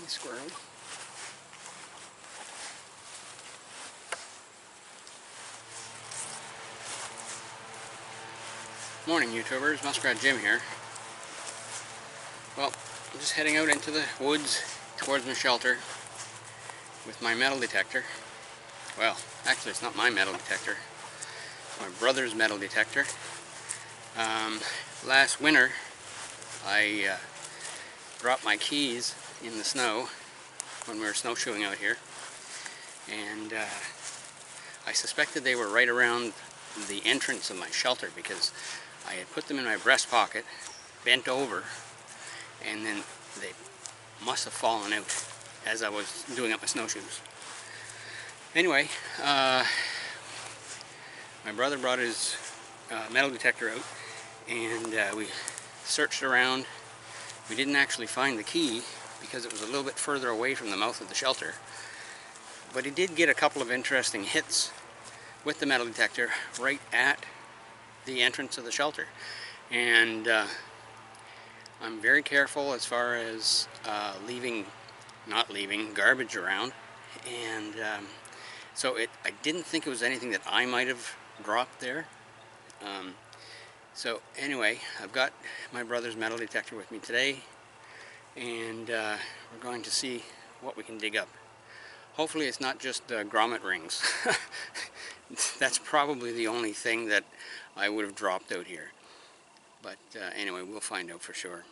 Squirrel. Morning, YouTubers. Muskrat Jim here. Well, I'm just heading out into the woods towards my shelter with my metal detector. Well, actually it's not my metal detector. It's my brother's metal detector. Last winter I dropped my keys in the snow when we were snowshoeing out here, and I suspected they were right around the entrance of my shelter because I had put them in my breast pocket, bent over, and then they must have fallen out as I was doing up my snowshoes. Anyway, my brother brought his metal detector out, and we searched around. We didn't actually find the key because it was a little bit further away from the mouth of the shelter, but he did get a couple of interesting hits with the metal detector right at the entrance of the shelter. And I'm very careful as far as not leaving garbage around, and so I didn't think it was anything that I might have dropped there. So anyway, I've got my brother's metal detector with me today, and we're going to see what we can dig up. Hopefully it's not just grommet rings. That's probably the only thing that I would have dropped out here. But anyway, we'll find out for sure.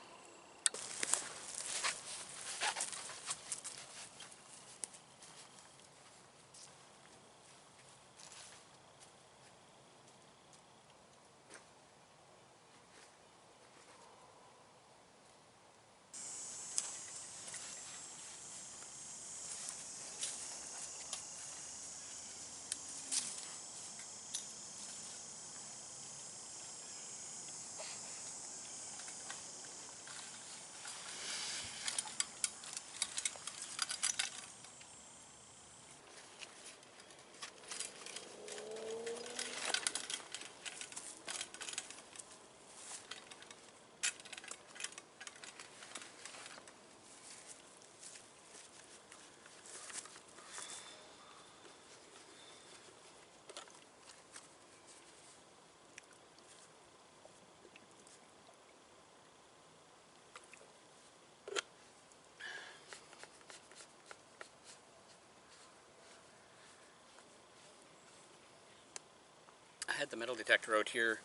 I had the metal detector out here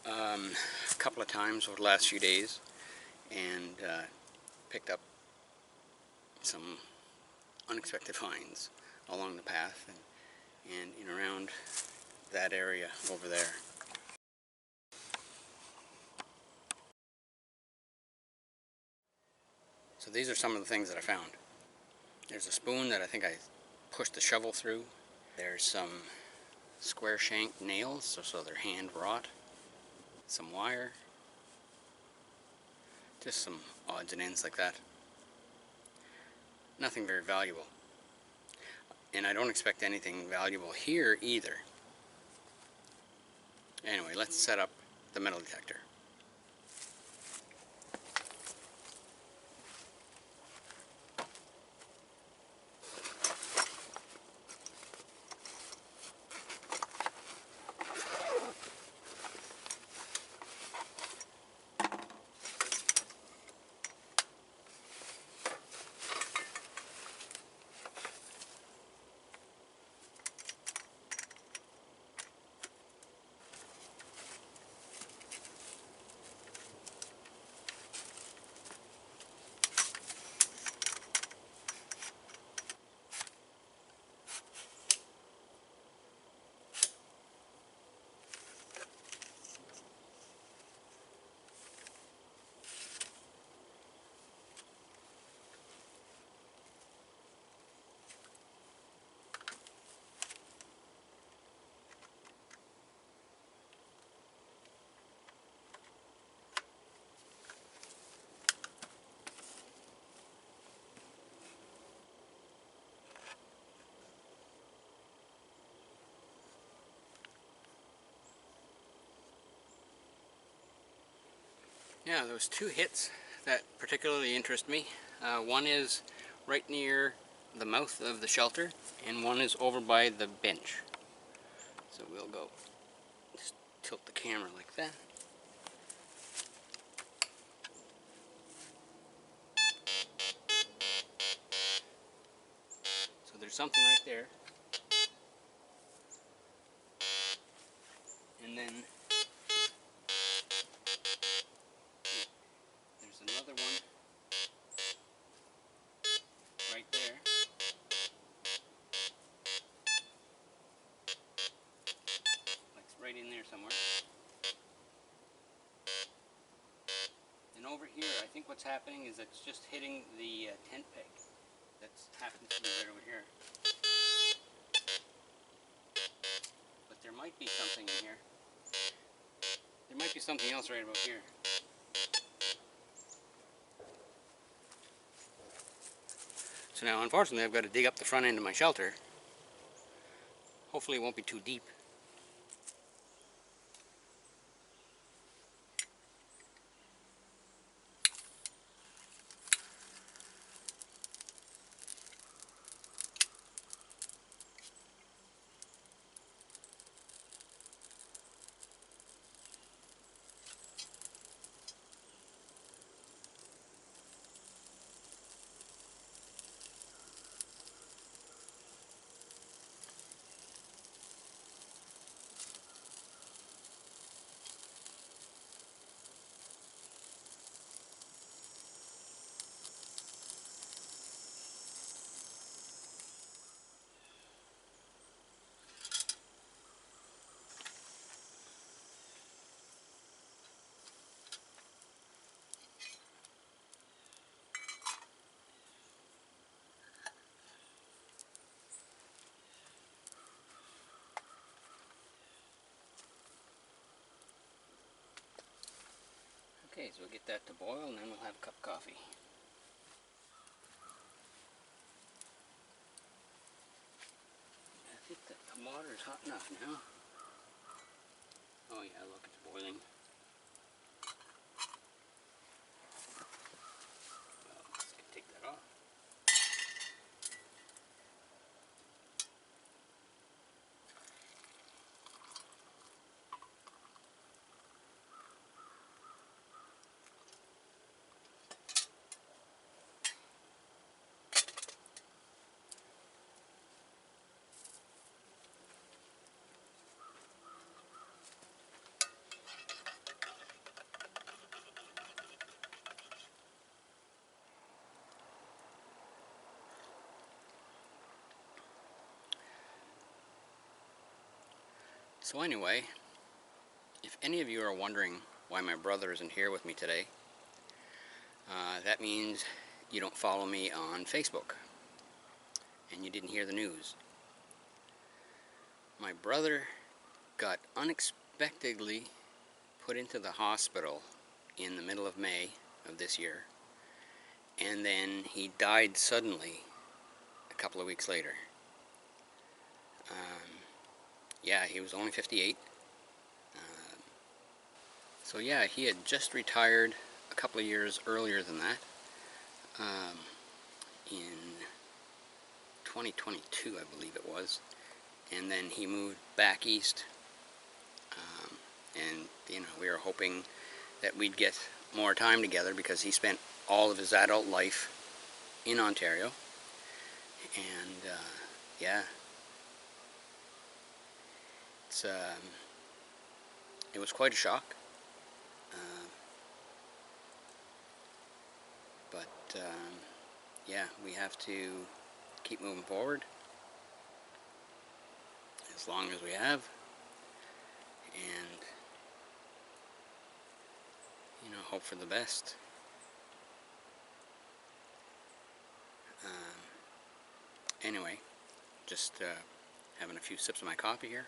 a couple of times over the last few days, and picked up some unexpected finds along the path and in around that area over there. So these are some of the things that I found. There's a spoon that I think I pushed the shovel through. There's some square shanked nails, so they're hand wrought. Some wire. Just some odds and ends like that. Nothing very valuable. And I don't expect anything valuable here either. Anyway, let's set up the metal detector. Yeah, there was two hits that particularly interest me. One is right near the mouth of the shelter, and one is over by the bench. So we'll go just tilt the camera like that. So there's something right there. And then there's another one right there. Like right in there somewhere. And over here, I think what's happening is it's just hitting the tent peg. That's happened to me right over here. But there might be something in here. There might be something else right about here. So now, unfortunately, I've got to dig up the front end of my shelter. Hopefully it won't be too deep. Okay, so we'll get that to boil and then we'll have a cup of coffee. I think that the water is hot enough now. Oh yeah, look, it's boiling. Well, let's take that off. So anyway, if any of you are wondering why my brother isn't here with me today, that means you don't follow me on Facebook and you didn't hear the news. My brother got unexpectedly put into the hospital in the middle of May of this year, and then he died suddenly a couple of weeks later. Yeah, he was only 58. So yeah, he had just retired a couple of years earlier than that, in 2022, I believe it was, and then he moved back east, and you know, we were hoping that we'd get more time together because he spent all of his adult life in Ontario, and yeah, it was quite a shock. But yeah, we have to keep moving forward as long as we have, and you know, hope for the best. Anyway, just having a few sips of my coffee here.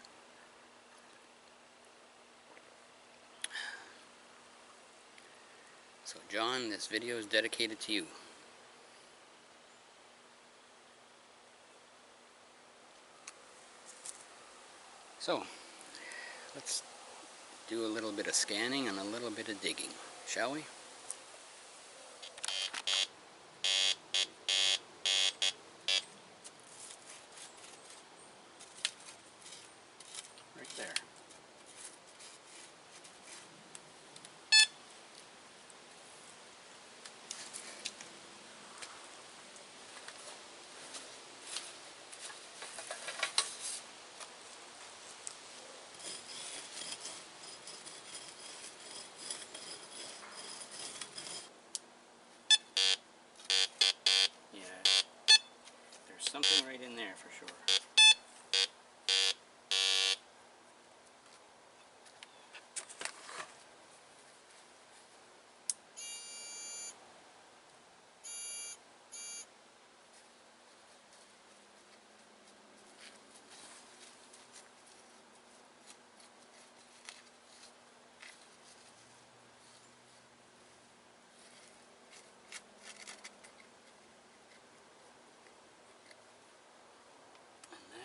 So John, this video is dedicated to you. So, let's do a little bit of scanning and a little bit of digging, shall we? something right in there for sure.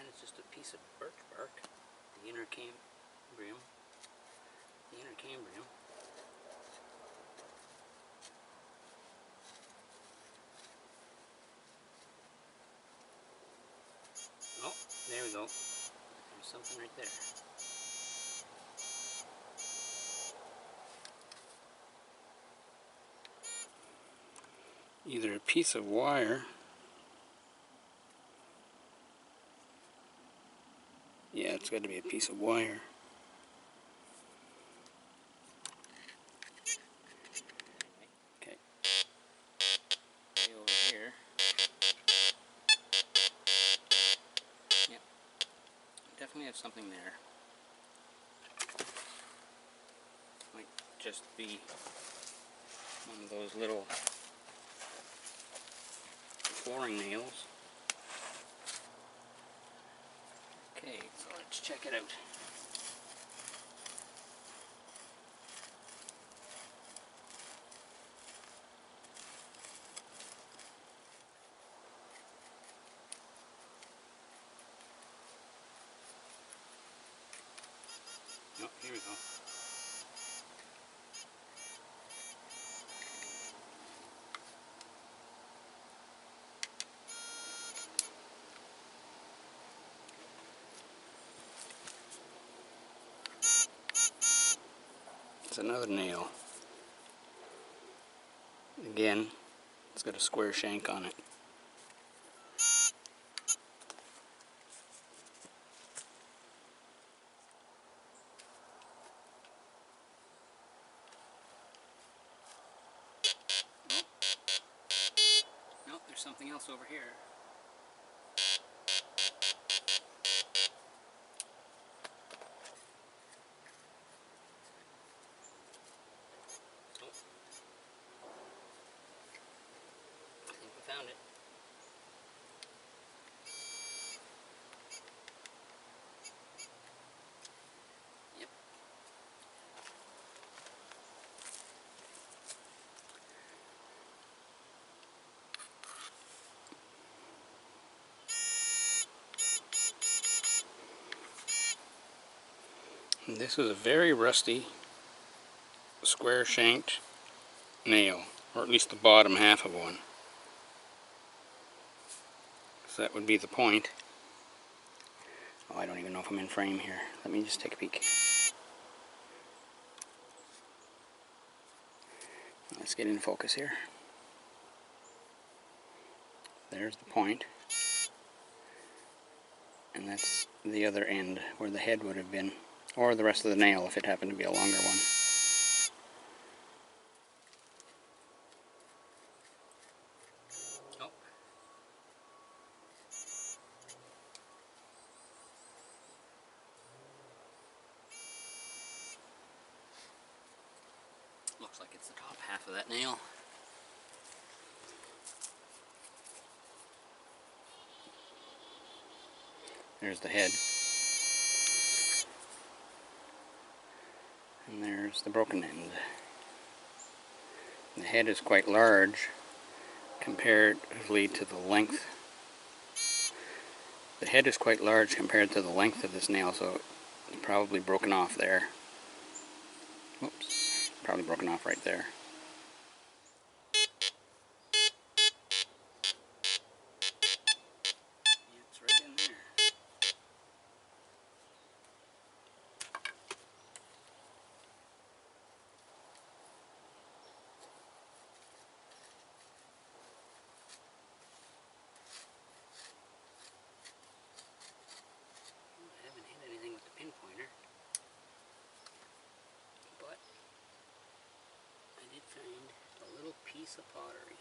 It's just a piece of birch bark, the inner cambrium. Oh, there we go. There's something right there. Either a piece of wire. Yeah, it's got to be a piece of wire. Okay. Way over here. Yep. Definitely have something there. Might just be one of those little flooring nails. Okay, so let's check it out. Oh, here we go. It's another nail. Again, it's got a square shank on it. Nope, there's something else over here. Oh. I think we found it. Yep. And this is a very rusty, square-shanked nail, or at least the bottom half of one. So that would be the point. Oh, I don't even know if I'm in frame here. Let me just take a peek. Let's get in focus here. There's the point. And that's the other end where the head would have been, or the rest of the nail if it happened to be a longer one. Oh. Looks like it's the top half of that nail. There's the head. And there's the broken end. The head is quite large comparatively to the length. The head is quite large compared to the length of this nail, so it's probably broken off there. Oops, probably broken off right there. Yeah, it's right in there. I haven't hit anything with the pinpointer, but I did find a little piece of pottery.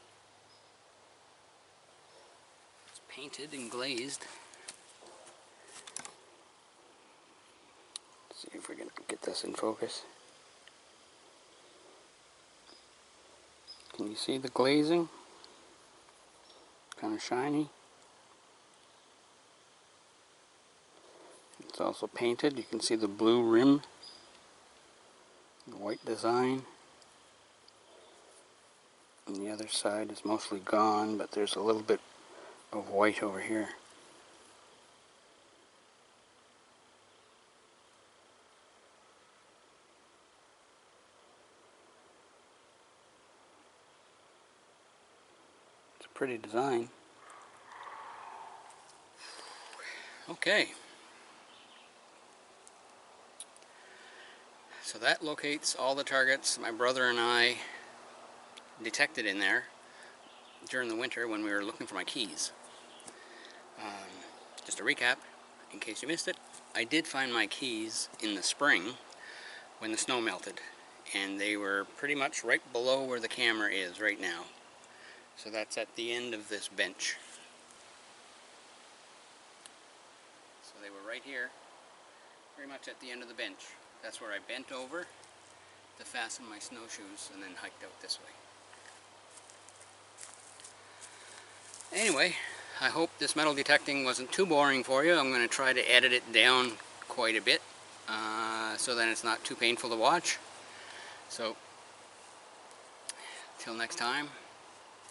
It's painted and glazed. Let's see if we can get this in focus. Can you see the glazing? Kind of shiny. It's also painted. You can see the blue rim, the white design. And the other side is mostly gone, but there's a little bit of white over here. It's a pretty design. Okay. So that locates all the targets my brother and I detected in there during the winter when we were looking for my keys. Just a recap, in case you missed it, I did find my keys in the spring when the snow melted, and they were pretty much right below where the camera is right now. So that's at the end of this bench. So they were right here, pretty much at the end of the bench. That's where I bent over to fasten my snowshoes and then hiked out this way. Anyway, I hope this metal detecting wasn't too boring for you. I'm going to try to edit it down quite a bit so that it's not too painful to watch. So, till next time,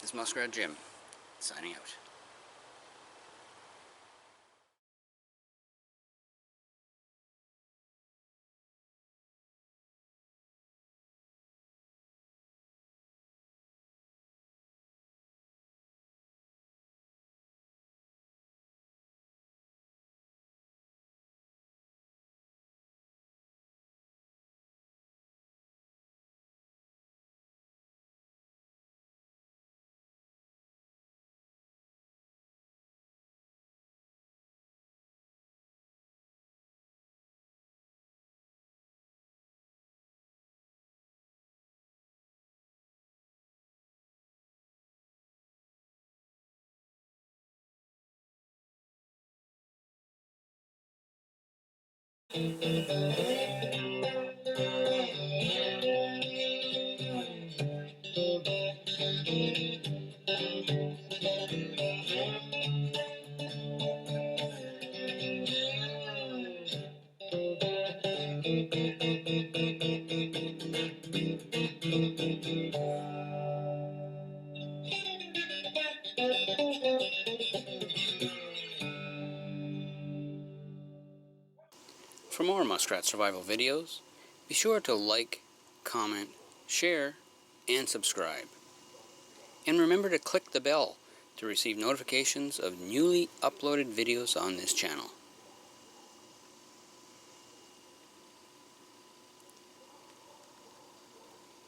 this is Muskrat Jim, signing out. For more muskrat survival videos, be sure to like, comment, share, and subscribe. And remember to click the bell to receive notifications of newly uploaded videos on this channel.